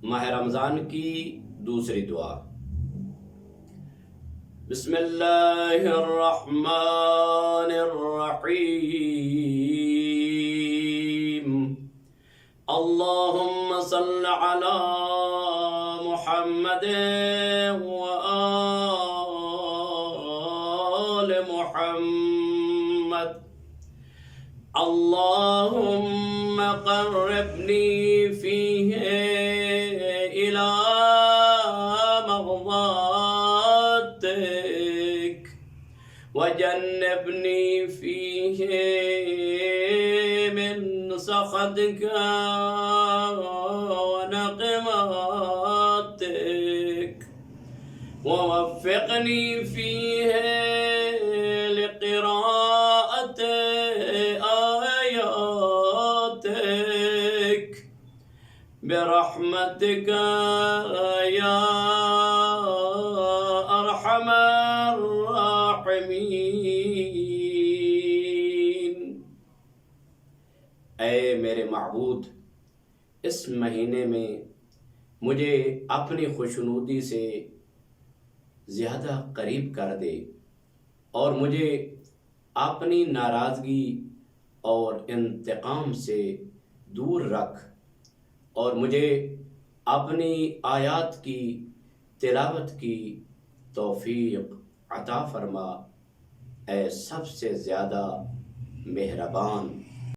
माह रमज़ान की दूसरी दुआ। बिस्मिल्लाहिर्रहमानिर्रहीम। अल्लाहुम्मा सल्लि अला मुहम्मद व आले मुहम्मद। अल्लाहुम्मा क़र्रिबनी फ़ीही इला मग़ज़ातिक वजन्निबनी फ़ीही मिन सख़तिक व नक़िमतिक ववफ़्फ़िक़नी फ़ीही लिक़िराअति आयातिक बिरहमतिक या अरहमर राहिमीन। ऐ मेरे माबूद, इस महीने में मुझे अपनी खुशनुदी से ज़्यादा करीब कर दे और मुझे अपनी नाराज़गी और इंतकाम से दूर रख और मुझे अपनी आयात की तिलावत की तौफीक अता फरमा। ऐ सबसे ज़्यादा मेहरबान।